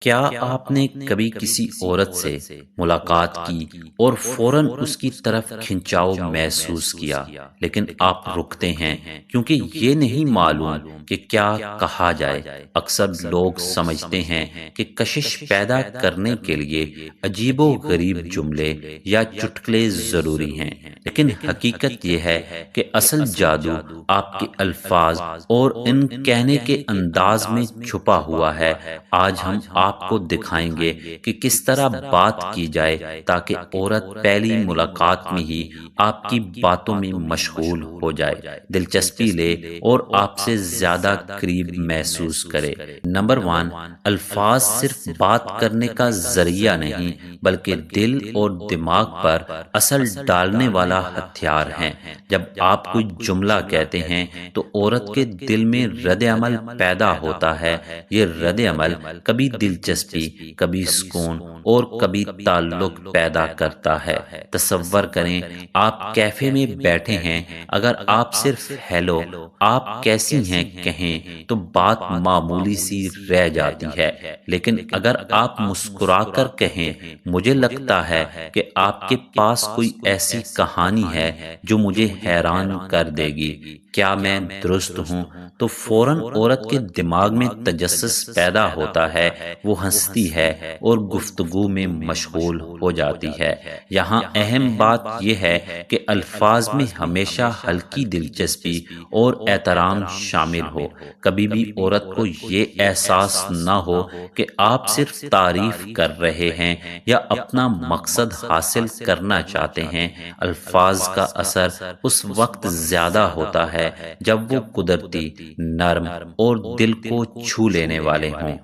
کیا آپ نے کبھی کسی عورت سے ملاقات کی اور فوراً اس کی طرف کھنچاؤ محسوس کیا، لیکن آپ رکتے ہیں کیونکہ یہ نہیں معلوم کہ کیا کہا جائے؟ اکثر لوگ سمجھتے ہیں کہ کشش پیدا کرنے کے لیے عجیب و غریب جملے یا چٹکلے ضروری ہیں، لیکن حقیقت یہ ہے کہ اصل جادو آپ کے الفاظ اور ان کہنے کے انداز میں چھپا ہوا ہے۔ آج ہم آپ کو دکھائیں گے کہ کس طرح بات کی جائے تاکہ عورت پہلی ملاقات میں ہی آپ کی باتوں میں مشغول ہو جائے، دلچسپی لے اور آپ سے زیادہ قریب محسوس کرے۔ نمبر 1، الفاظ صرف بات کرنے کا ذریعہ نہیں بلکہ دل اور دماغ پر اثر ڈالنے والا ہتھیار ہیں۔ جب آپ کوئی جملہ کہتے ہیں تو عورت کے دل میں رد عمل پیدا ہوتا ہے۔ یہ رد عمل کبھی دلچسپی، کبھی سکون اور کبھی تعلق پیدا کرتا ہے۔ تصور کریں آپ کیفے میں بیٹھے ہیں، اگر آپ صرف ہیلو، آپ کیسی ہیں کہیں تو بات معمولی سی رہ جاتی ہے، لیکن اگر آپ مسکرا کر کہیں مجھے لگتا ہے کہ آپ کے پاس کوئی ایسی کہانی ہے جو مجھے حیران کر دے گی، کیا میں درست ہوں؟ تو فوراً عورت کے دماغ میں تجسس پیدا ہوتا ہے، وہ ہنستی ہے اور گفتگو میں مشغول ہو جاتی ہے۔ یہاں اہم بات یہ ہے کہ الفاظ میں ہمیشہ ہلکی دلچسپی اور احترام شامل ہو۔ کبھی بھی عورت کو یہ احساس نہ ہو کہ آپ صرف تعریف کر رہے ہیں یا اپنا مقصد حاصل کرنا چاہتے ہیں۔ الفاظ کا اثر اس وقت زیادہ ہوتا ہے جب وہ قدرتی، نرم اور دل کو چھو لینے والے ہوں۔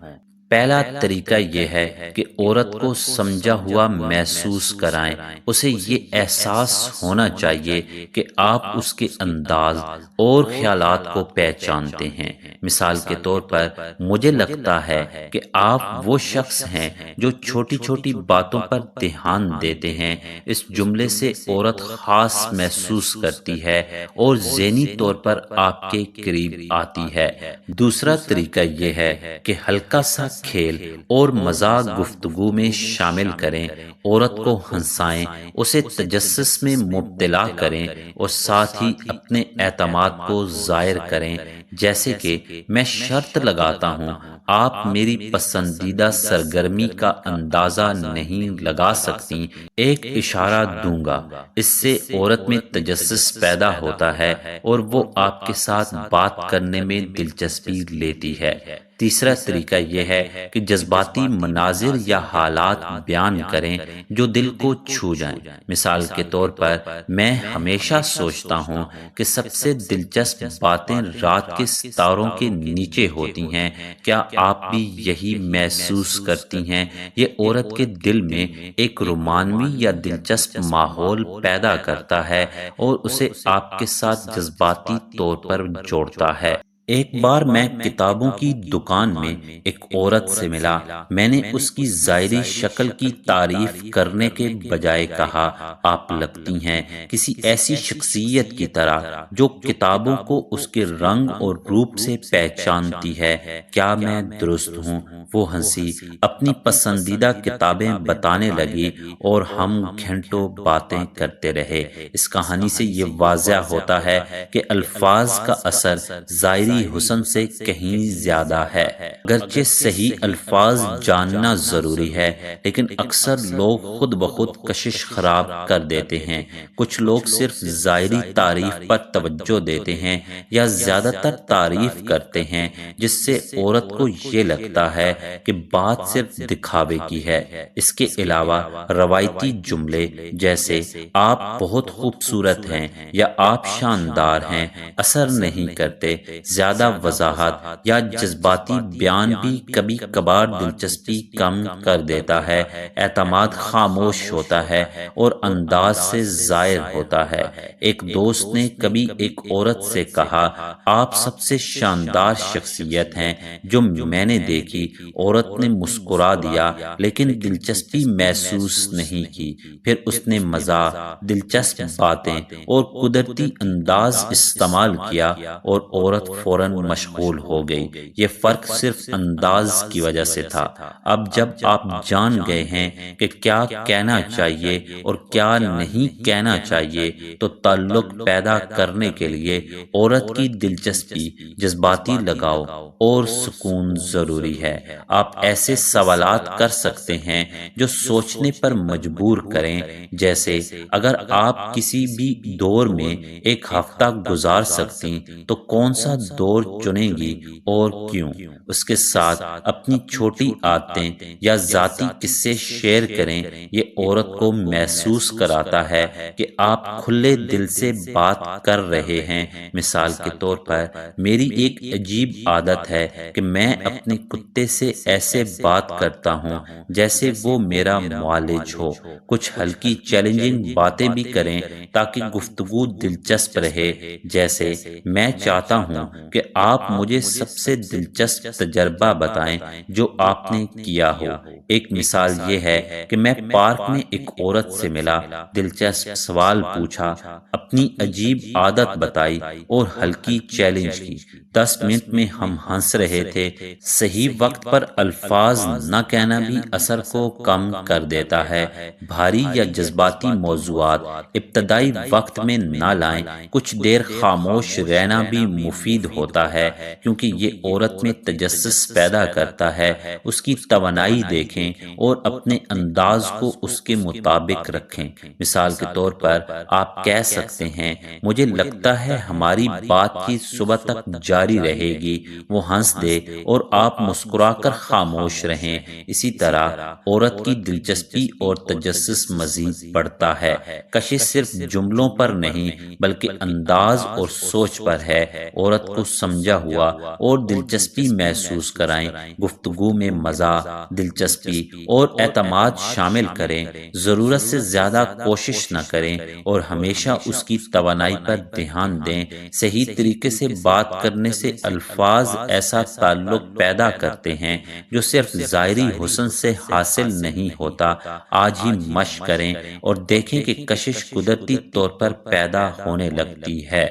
پہلا طریقہ یہ ہے کہ عورت کو سمجھا ہوا محسوس کرائیں۔ اسے یہ احساس ہونا چاہیے کہ آپ اس کے انداز اور خیالات کو پہچانتے ہیں۔ مثال کے طور پر، مجھے لگتا ہے کہ آپ وہ شخص ہیں جو چھوٹی چھوٹی باتوں پر دھیان دیتے ہیں۔ اس جملے سے عورت خاص محسوس کرتی ہے اور ذہنی طور پر آپ کے قریب آتی ہے۔ دوسرا طریقہ یہ ہے کہ ہلکا سا کھیل اور مزاح گفتگو میں شامل کریں۔ عورت کو ہنسائیں، اسے تجسس میں مبتلا کریں اور ساتھ ہی اپنے اعتماد کو ظاہر کریں، جیسے کہ میں شرط لگاتا ہوں آپ میری پسندیدہ سرگرمی کا اندازہ نہیں لگا سکتی، ایک اشارہ دوں گا۔ اس سے عورت میں تجسس پیدا ہوتا ہے اور وہ آپ کے ساتھ بات کرنے میں دلچسپی لیتی ہے۔ تیسرا طریقہ یہ ہے کہ جذباتی مناظر یا حالات بیان کریں جو دل کو چھو جائیں۔ مثال کے طور پر، میں ہمیشہ سوچتا ہوں کہ سب سے دلچسپ باتیں رات کے ستاروں کے نیچے ہوتی ہیں، کیا آپ بھی یہی محسوس کرتی ہیں؟ یہ عورت کے دل میں ایک رومانوی یا دلچسپ ماحول پیدا کرتا ہے اور اسے آپ کے ساتھ جذباتی طور پر جوڑتا ہے۔ ایک بار میں کتابوں کی دکان میں ایک عورت سے ملا۔ میں نے اس کی ظاہری شکل کی تعریف کرنے کے بجائے کہا، آپ لگتی ہیں کسی ایسی شخصیت کی طرح جو کتابوں کو اس کے رنگ اور روپ سے پہچانتی ہے، کیا میں درست ہوں؟ وہ ہنسی، اپنی پسندیدہ کتابیں بتانے لگی اور ہم گھنٹوں باتیں کرتے رہے۔ اس کہانی سے یہ واضح ہوتا ہے کہ الفاظ کا اثر ظاہری حسن سے کہیں زیادہ ہے۔ اگرچہ صحیح الفاظ جاننا ضروری ہے، لیکن اکثر لوگ خود بخود کشش خراب کر دیتے ہیں۔ کچھ لوگ صرف ظاہری تعریف پر توجہ دیتے ہیں یا زیادہ تر تعریف کرتے ہیں، جس سے عورت کو یہ لگتا ہے کہ بات صرف دکھاوے کی ہے۔ اس کے علاوہ روایتی جملے جیسے آپ بہت خوبصورت ہیں یا آپ شاندار ہیں اثر نہیں کرتے۔ زیادہ وضاحت یا جذباتی بیان بھی کبھی کبھار دلچسپی کم کر دیتا ہے۔ اعتماد خاموش ہوتا ہے اور انداز سے ظاہر ہوتا ہے۔ ایک دوست نے کبھی ایک عورت سے کہا، آپ سب سے شاندار شخصیت ہیں جو میں نے دیکھی۔ عورت نے مسکرا دیا لیکن دلچسپی محسوس نہیں کی۔ پھر اس نے مزاح، دلچسپ باتیں اور قدرتی انداز استعمال کیا اور عورت فوراً فوراً مشغول ہو گئی۔ یہ فرق صرف انداز کی وجہ سے تھا۔ اب جب آپ جان گئے ہیں کہ کیا کہنا چاہیے اور کیا نہیں کہنا چاہیے، تو تعلق پیدا کرنے کے لیے عورت کی دلچسپی، جذباتی لگاؤ اور سکون ضروری ہے۔ آپ ایسے سوالات کر سکتے ہیں جو سوچنے پر مجبور کریں، جیسے اگر آپ کسی بھی دور میں ایک ہفتہ گزار سکتی تو کون سا دور چنیں گی اور کیوں؟ اس کے ساتھ اپنی چھوٹی عادتیں یا ذاتی قصے شیئر کریں۔ یہ عورت کو محسوس کراتا ہے کہ آپ کھلے دل سے بات کر رہے ہیں۔ مثال کے طور پر، میری ایک عجیب عادت ہے کہ میں اپنے کتے سے ایسے بات کرتا ہوں جیسے وہ میرا معالج ہو۔ کچھ ہلکی چیلنجنگ باتیں بھی کریں تاکہ گفتگو دلچسپ رہے، جیسے میں چاہتا ہوں کہ آپ مجھے سب سے دلچسپ تجربہ بتائیں جو آپ نے کیا ہو۔ ایک مثال یہ ہے کہ میں پارک میں ایک عورت سے ملا، دلچسپ سوال پوچھا، اپنی عجیب عادت بتائی اور ہلکی چیلنج کی۔ 10 منٹ میں ہم ہنس رہے تھے۔ صحیح وقت پر الفاظ نہ کہنا بھی اثر کو کم کر دیتا ہے۔ بھاری یا جذباتی موضوعات ابتدائی وقت میں نہ لائیں۔ کچھ دیر خاموش رہنا بھی مفید ہوتا ہے، کیونکہ یہ عورت میں تجسس پیدا کرتا ہے۔ اس کی توانائی دیکھیں اور اپنے انداز کو اس کے مطابق رکھیں۔ مثال کے طور پر، آپ کہہ سکتے ہیں، مجھے لگتا ہے ہماری بات چیت صبح تک جاری رہے گی۔ وہ ہنس دے اور آپ مسکرا کر خاموش رہیں۔ اسی طرح عورت کی دلچسپی اور تجسس مزید بڑھتا ہے۔ کشش صرف جملوں پر نہیں بلکہ انداز اور سوچ پر ہے۔ عورت کو سمجھا ہوا اور دلچسپی محسوس کرائیں۔ گفتگو میں مزاح، دلچسپی اور اعتماد شامل کریں۔ ضرورت سے زیادہ کوشش نہ کریں اور ہمیشہ اس کی توانائی پر دھیان دیں۔ صحیح طریقے سے بات کرنے سے الفاظ ایسا تعلق پیدا کرتے ہیں جو صرف ظاہری حسن سے حاصل نہیں ہوتا۔ آج ہی مشق کریں اور دیکھیں کہ کشش قدرتی طور پر پیدا ہونے لگتی ہے۔